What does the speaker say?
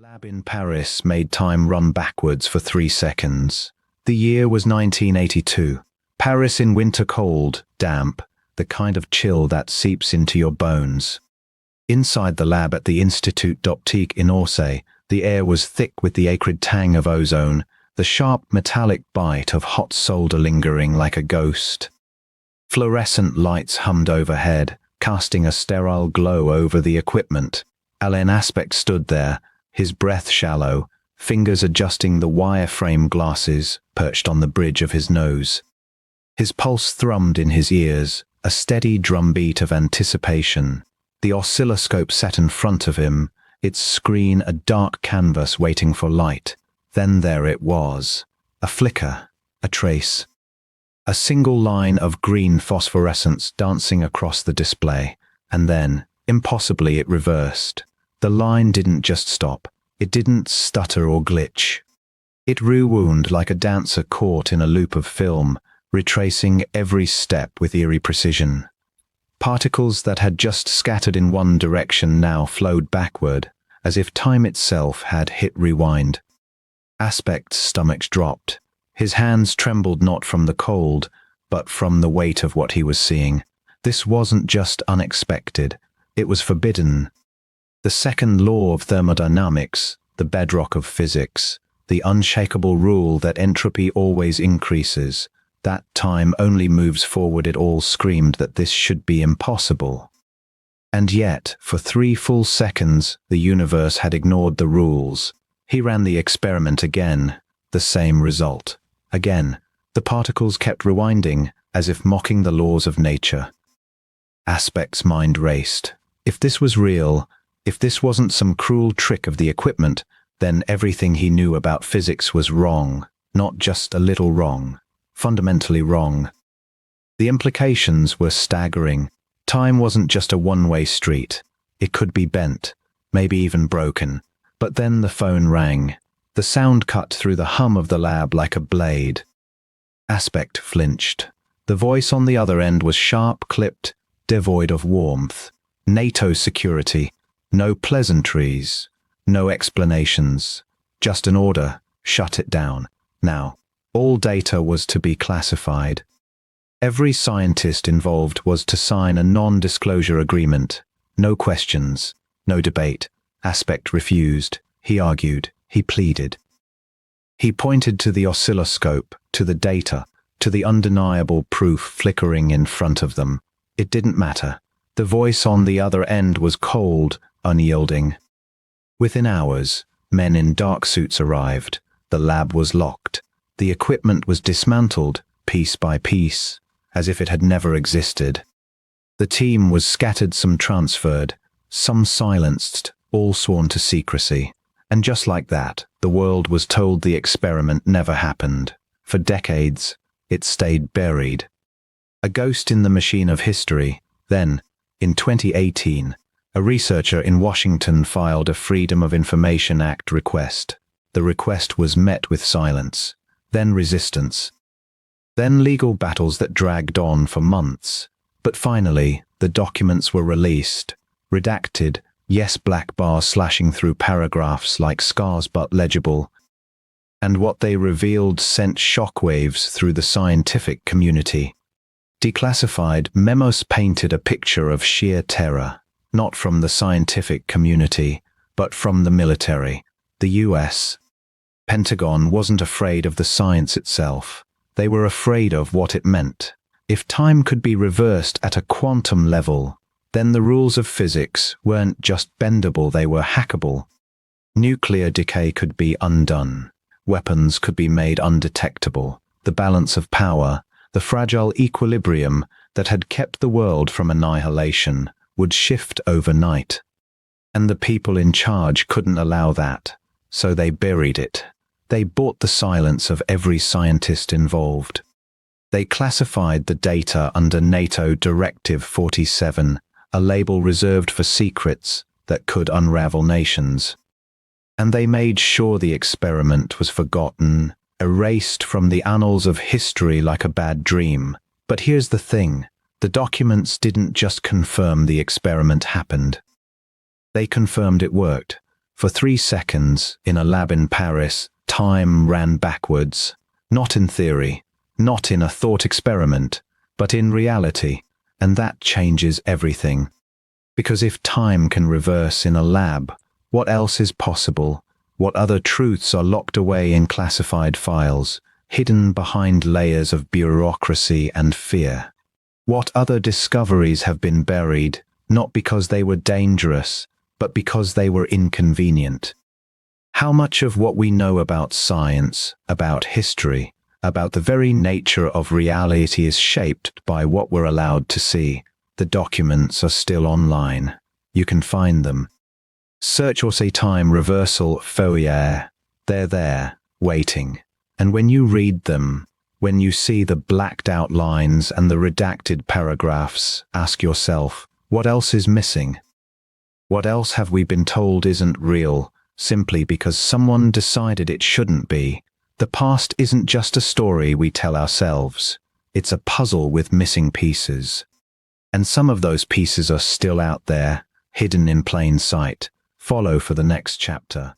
Lab in Paris made time run backwards for 3 seconds. The year was 1982. Paris in winter, cold, damp, the kind of chill that seeps into your bones. Inside the lab at the Institut in Orsay, the air was thick with the acrid tang of ozone, the sharp metallic bite of hot solder lingering like a ghost. Fluorescent lights hummed overhead, casting a sterile glow over the equipment. Alain Aspect stood there, his breath shallow, fingers adjusting the wireframe glasses perched on the bridge of his nose. His pulse thrummed in his ears, a steady drumbeat of anticipation. The oscilloscope sat in front of him, its screen a dark canvas waiting for light. Then there it was. A flicker, a trace. A single line of green phosphorescence dancing across the display, and then, impossibly, it reversed. The line didn't just stop. It didn't stutter or glitch. It rewound like a dancer caught in a loop of film, retracing every step with eerie precision. Particles that had just scattered in one direction now flowed backward, as if time itself had hit rewind. Aspect's stomach dropped. His hands trembled not from the cold, but from the weight of what he was seeing. This wasn't just unexpected. It was forbidden. The second law of thermodynamics, the bedrock of physics, the unshakable rule that entropy always increases, that time only moves forward, it all screamed that this should be impossible. And yet, for 3 full seconds, the universe had ignored the rules. He ran the experiment again, the same result. Again, the particles kept rewinding, as if mocking the laws of nature. Aspect's mind raced. If this was real, if this wasn't some cruel trick of the equipment, then everything he knew about physics was wrong, not just a little wrong, fundamentally wrong. The implications were staggering. Time wasn't just a one-way street. It could be bent, maybe even broken. But then the phone rang. The sound cut through the hum of the lab like a blade. Aspect flinched. The voice on the other end was sharp-clipped, devoid of warmth. NATO security. No pleasantries, no explanations, just an order, shut it down. Now, all data was to be classified. Every scientist involved was to sign a non-disclosure agreement. No questions, no debate. Aspect refused. He argued. He pleaded. He pointed to the oscilloscope, to the data, to the undeniable proof flickering in front of them. It didn't matter. The voice on the other end was cold, unyielding. Within hours, men in dark suits arrived. The lab was locked. The equipment was dismantled, piece by piece, as if it had never existed. The team was scattered, some transferred, some silenced, all sworn to secrecy. And just like that, the world was told the experiment never happened. For decades, it stayed buried. A ghost in the machine of history. Then, in 2018, a researcher in Washington filed a Freedom of Information Act request. The request was met with silence, then resistance, then legal battles that dragged on for months. But finally, the documents were released, redacted, yes, black bars slashing through paragraphs like scars but legible. And what they revealed sent shockwaves through the scientific community. Declassified memos painted a picture of sheer terror. Not from the scientific community, but from the military. The US. Pentagon wasn't afraid of the science itself. They were afraid of what it meant. If time could be reversed at a quantum level, then the rules of physics weren't just bendable, they were hackable. Nuclear decay could be undone. Weapons could be made undetectable. The balance of power, the fragile equilibrium that had kept the world from annihilation, would shift overnight. And the people in charge couldn't allow that, so they buried it. They bought the silence of every scientist involved. They classified the data under NATO Directive 47, a label reserved for secrets that could unravel nations. And they made sure the experiment was forgotten, erased from the annals of history like a bad dream. But here's the thing. The documents didn't just confirm the experiment happened. They confirmed it worked. For 3 seconds, in a lab in Paris, time ran backwards. Not in theory, not in a thought experiment, but in reality. And that changes everything. Because if time can reverse in a lab, what else is possible? What other truths are locked away in classified files, hidden behind layers of bureaucracy and fear? What other discoveries have been buried, not because they were dangerous, but because they were inconvenient? How much of what we know about science, about history, about the very nature of reality is shaped by what we're allowed to see? The documents are still online. You can find them. Search Orsay time reversal Fourier. They're there, waiting. And when you read them, when you see the blacked out lines and the redacted paragraphs, ask yourself, what else is missing? What else have we been told isn't real, simply because someone decided it shouldn't be? The past isn't just a story we tell ourselves. It's a puzzle with missing pieces. And some of those pieces are still out there, hidden in plain sight. Follow for the next chapter.